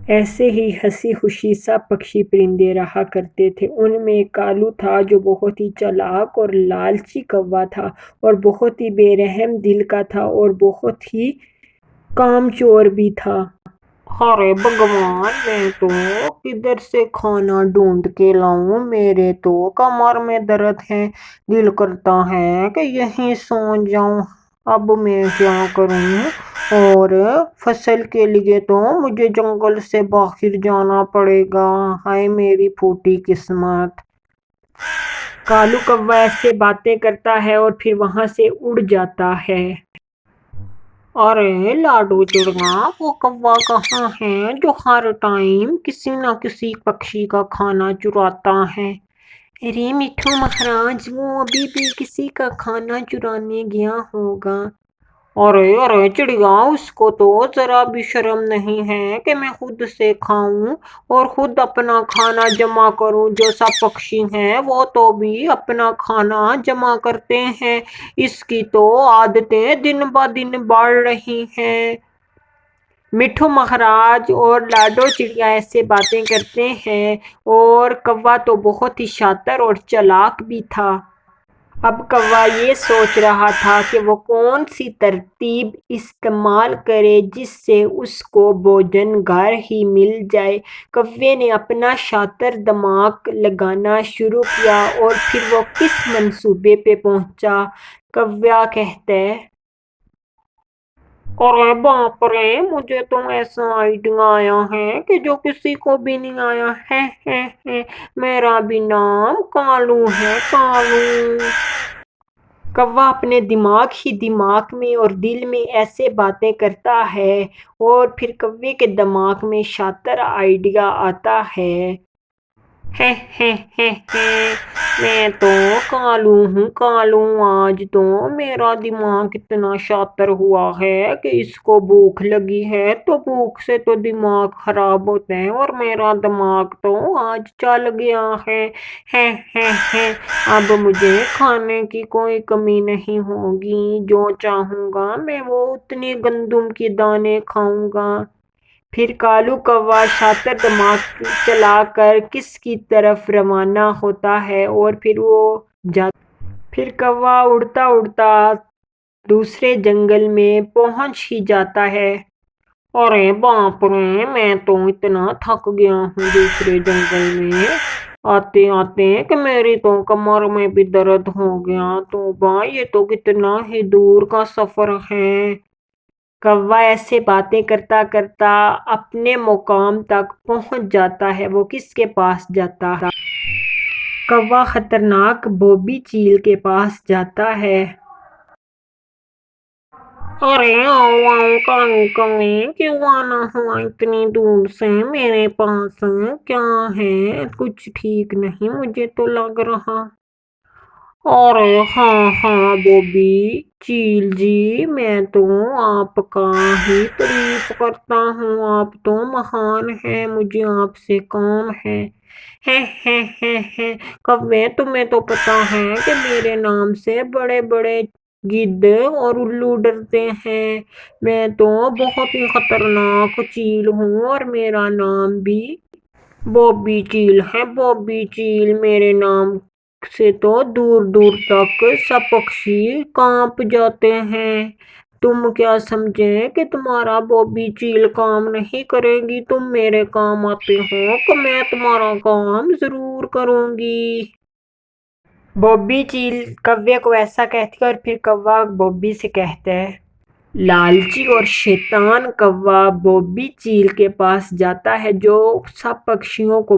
ایسے ہی ہنسی خوشی سب پکشی پرندے رہا کرتے تھے۔ ان میں ایک کالو تھا جو بہت ہی چالاک اور لالچی کوا تھا، اور بہت ہی بے رحم دل کا تھا، اور بہت ہی کام چور بھی تھا۔ ارے بھگوان، میں تو کدھر سے کھانا ڈھونڈ کے لاؤں، میرے تو کمر میں درد ہے، دل کرتا ہے کہ یہیں سو جاؤں، اب میں کیا کروں؟ اور فصل کے لیے تو مجھے جنگل سے باہر جانا پڑے گا، ہائے میری پھوٹی قسمت۔ کالو کوا ایسے باتیں کرتا ہے اور پھر وہاں سے اڑ جاتا ہے۔ ارے لاڈو چڑیا، وہ کوا کہاں ہے جو ہر ٹائم کسی نہ کسی پکشی کا کھانا چراتا ہے؟ ارے مٹھو مہاراج، وہ ابھی بھی کسی کا کھانا چرانے گیا ہوگا۔ ارے ارے چڑیا، اس کو تو ذرا بھی شرم نہیں ہے کہ میں خود سے کھاؤں اور خود اپنا کھانا جمع کروں۔ جو سب پکشی ہیں وہ تو بھی اپنا کھانا جمع کرتے ہیں، اس کی تو عادتیں دن بہ دن بڑھ رہی ہیں۔ مٹھو مہاراج اور لاڈو چڑیا ایسے باتیں کرتے ہیں، اور کوا تو بہت ہی شاطر اور چالاک بھی تھا۔ اب کوا یہ سوچ رہا تھا کہ وہ کون سی ترتیب استعمال کرے جس سے اس کو بھوجن گھر ہی مل جائے۔ کوے نے اپنا شاطر دماغ لگانا شروع کیا اور پھر وہ کس منصوبے پہ پہنچا۔ کوا کہتا ہے، ارے باپ رے، مجھے تو ایسا آئیڈیا آیا ہے کہ جو کسی کو بھی نہیں آیا ہے، میرا بھی نام کالو ہے، کالو۔ کوا اپنے دماغ ہی دماغ میں اور دل میں ایسے باتیں کرتا ہے، اور پھر کوے کے دماغ میں شاطر آئیڈیا آتا ہے۔ میں تو کالو ہوں، کالو، آج تو میرا دماغ اتنا شاطر ہوا ہے کہ اس کو بھوک لگی ہے تو بھوک سے تو دماغ خراب ہوتا ہے، اور میرا دماغ تو آج چل گیا ہے۔ اب مجھے کھانے کی کوئی کمی نہیں ہوگی، جو چاہوں گا میں وہ اتنے گندم کے دانے کھاؤں گا۔ پھر کالو کوا شاطر دماغ چلا کر کس کی طرف روانہ ہوتا ہے، اور پھر کوا اڑتا اڑتا دوسرے جنگل میں پہنچ ہی جاتا ہے۔ ارے باپ رے، میں تو اتنا تھک گیا ہوں دوسرے جنگل میں آتے آتے کہ میری تو کمر میں بھی درد ہو گیا، توبہ، یہ تو کتنا ہی دور کا سفر ہے۔ کوا ایسے باتیں کرتا کرتا اپنے مقام تک پہنچ جاتا ہے۔ وہ کس کے پاس جاتا ہے؟ کوا خطرناک بوبی چیل کے پاس جاتا ہے۔ ارے آؤ آؤ کالو کوے، کیوں آنا ہوا اتنی دور سے میرے پاس؟ کیا ہے؟ کچھ ٹھیک نہیں مجھے تو لگ رہا۔ ارے ہاں بوبی چیل جی، میں تو آپ کا ہی تعریف کرتا ہوں، آپ تو مہان ہیں، مجھے آپ سے کام ہے۔ کوے، تمہیں تو پتا ہے کہ میرے نام سے بڑے بڑے گدھے اور الو ڈرتے ہیں، میں تو بہت ہی خطرناک چیل ہوں، اور میرا نام بھی بوبی چیل ہے۔ بوبی چیل میرے نام سے تو دور دور تک سب پکشی کانپ جاتے ہیں۔ تم کیا سمجھے کہ تمہارا بوبی چیل کام نہیں کرے گی؟ تم میرے کام آتے ہو کہ میں تمہارا کام ضرور کروں گی۔ بوبی چیل کوے کو ایسا کہتی ہے، اور پھر کوا بوبی سے کہتا ہے۔ لالچی اور شیطان کوا بوبی چیل کے پاس جاتا ہے، جو سب پکشیوں کو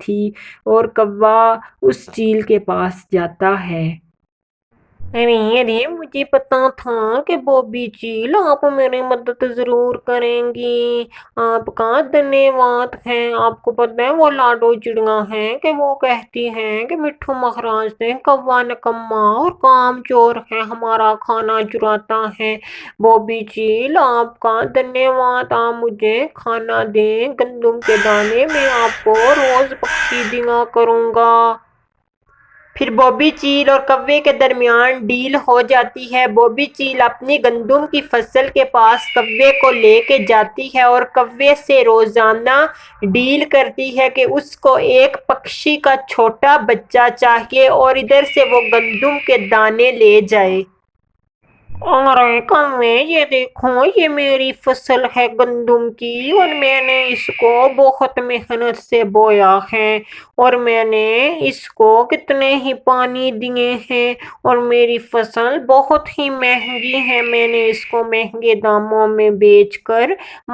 تھی، اور کوا اس چیل کے پاس جاتا ہے۔ ارے مجھے پتا تھا کہ بوبی چیل آپ میری مدد ضرور کریں گی، آپ کا دھنیہ واد ہے۔ آپ کو پتا ہے وہ لاڈو چڑیا ہے کہ وہ کہتی ہیں کہ مٹھو مہاراج نے کوا نکما اور کام چور ہے، ہمارا کھانا چراتا ہے۔ بوبی چیل، آپ کا دھنیہ واد، آپ مجھے کھانا دیں، گندم کے دانے، میں آپ کو روز پکشی دیا کروں گا۔ پھر بوبی چیل اور کوے کے درمیان ڈیل ہو جاتی ہے۔ بوبی چیل اپنی گندم کی فصل کے پاس کوے کو لے کے جاتی ہے اور کوے سے روزانہ ڈیل کرتی ہے کہ اس کو ایک پکشی کا چھوٹا بچہ چاہیے اور ادھر سے وہ گندم کے دانے لے جائے۔ ارے کوے، یہ دیکھو، یہ میری فصل ہے گندم کی اور میں نے اس کو بہت محنت سے بویا ہے اور میں نے اس کو کتنے ہی پانی دیے ہیں اور میری فصل بہت ہی مہنگی ہے۔ میں نے اس کو مہنگے داموں میں بیچ کر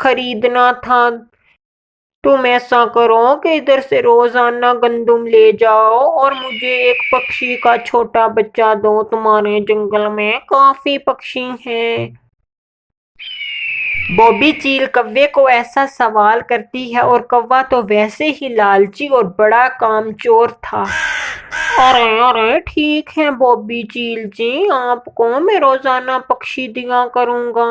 خریدنا تھا۔ تم ایسا کرو کہ ادھر سے روزانہ گندم لے جاؤ اور مجھے ایک پکشی کا چھوٹا بچہ دو، تمہارے جنگل میں کافی پکشی ہیں۔ بوبی چیل کوے کو ایسا سوال کرتی ہے اور کوا تو ویسے ہی لالچی اور بڑا کام چور تھا۔ ارے ٹھیک ہے بوبی چیل جی، آپ کو میں روزانہ پکشی دیا کروں گا۔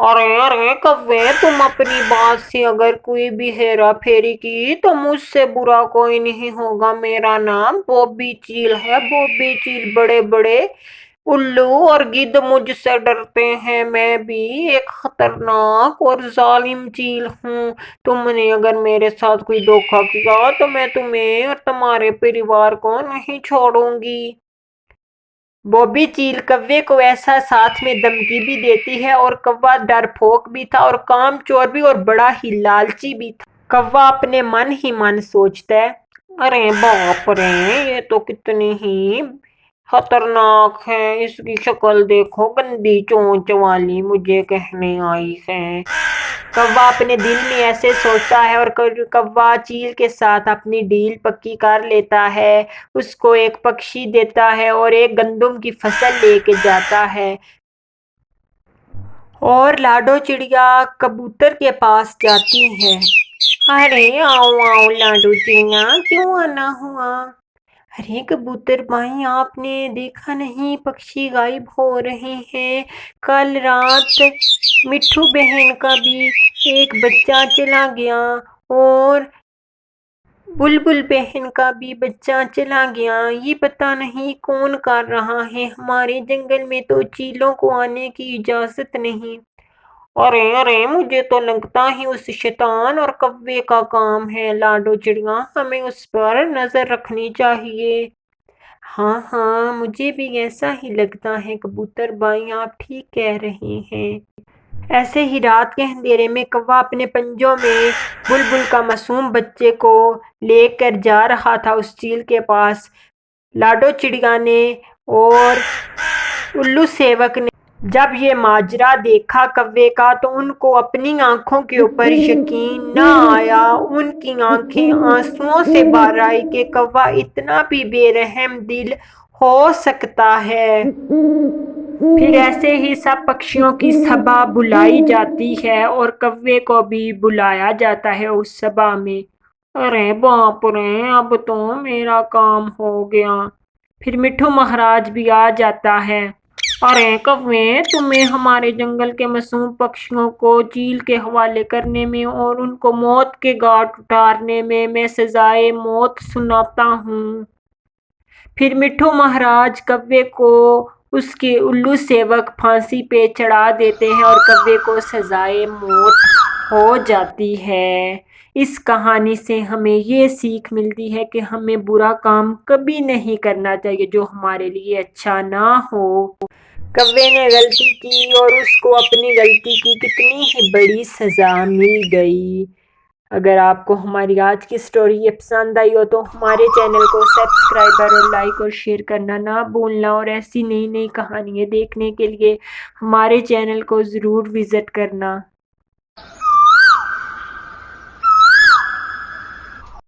ارے کوے، تم اپنی بات سے اگر کوئی بھی ہیرا پھیری کی تو مجھ سے برا کوئی نہیں ہوگا۔ میرا نام بوبی چیل ہے۔ بوبی چیل بڑے بڑے الو اور گدھ مجھ سے ڈرتے ہیں۔ میں بھی ایک خطرناک اور ظالم چیل ہوں۔ تم نے اگر میرے ساتھ کوئی دھوکہ کیا تو میں تمہیں اور تمہارے پریوار کو نہیں چھوڑوں گی۔ بوبی چیل کوے کو ایسا ساتھ میں دھمکی بھی دیتی ہے اور کوا ڈرپوک بھی تھا اور کام چور بھی اور بڑا ہی لالچی بھی تھا۔ کوا اپنے من ہی من سوچتا ہے، ارے باپ رے، یہ تو کتنی ہی خطرناک ہے، اس کی شکل دیکھو، گندی چونچ والی، مجھے کہنے آئی ہے۔ کوا اپنے دل میں ایسے سوچتا ہے اور کوا چیل کے ساتھ اپنی ڈیل پکی کر لیتا ہے، اس کو ایک پکشی دیتا ہے اور ایک گندم کی فصل لے کے جاتا ہے۔ اور لاڈو چڑیا کبوتر کے پاس جاتی ہے۔ ارے آؤ لاڈو چڑیا، کیوں آنا ہوا؟ ارے کبوتر بھائی، آپ نے دیکھا نہیں پکشی غائب ہو رہے ہیں؟ کل رات مٹھو بہن کا بھی ایک بچہ چلا گیا اور بلبل بہن کا بھی بچہ چلا گیا۔ یہ پتہ نہیں کون کر رہا ہے، ہمارے جنگل میں تو چیلوں کو آنے کی اجازت نہیں۔ ارے مجھے تو لگتا ہے اس شیطان اور کوے کا کام ہے۔ لاڈو چڑیا، ہمیں اس پر نظر رکھنی چاہیے۔ ہاں، مجھے بھی ایسا ہی لگتا ہے کبوتر بھائی، آپ ٹھیک کہہ رہے ہیں۔ ایسے ہی رات کے اندھیرے میں کوا اپنے پنجوں میں بلبل کا معصوم بچے کو لے کر جا رہا تھا اس چیل کے پاس۔ لاڈو چڑیا نے اور الو سیوک نے جب یہ ماجرا دیکھا کوے کا تو ان کو اپنی آنکھوں کے اوپر یقین نہ آیا۔ ان کی آنکھیں آنسوؤں سے بھر آئی کہ کوا اتنا بھی بے رحم دل ہو سکتا ہے۔ پھر ایسے ہی سب پکشیوں کی سبھا بلائی جاتی ہے اور کوے کو بھی بلایا جاتا ہے اس سبھا میں۔ ارے باپ رے، اب تو میرا کام ہو گیا۔ پھر مٹھو مہاراج بھی آ جاتا ہے۔ ارے کوے، تمہیں ہمارے جنگل کے معصوم پکشیوں کو چیل کے حوالے کرنے میں اور ان کو موت کے گھاٹ اتارنے میں سزائے موت سناتا ہوں۔ پھر مٹھو مہاراج کوے کو اس کے الو سیوک پھانسی پہ چڑھا دیتے ہیں اور کوے کو سزائے موت ہو جاتی ہے۔ اس کہانی سے ہمیں یہ سیکھ ملتی ہے کہ ہمیں برا کام کبھی نہیں کرنا چاہیے جو ہمارے لیے اچھا نہ ہو۔ کوے نے غلطی کی اور اس کو اپنی غلطی کی کتنی ہی بڑی سزا مل گئی۔ اگر آپ کو ہماری آج کی سٹوری یہ پسند آئی ہو تو ہمارے چینل کو سبسکرائب اور لائک اور شیئر کرنا نہ بھولنا اور ایسی نئی کہانیاں دیکھنے کے لیے ہمارے چینل کو ضرور وزٹ کرنا۔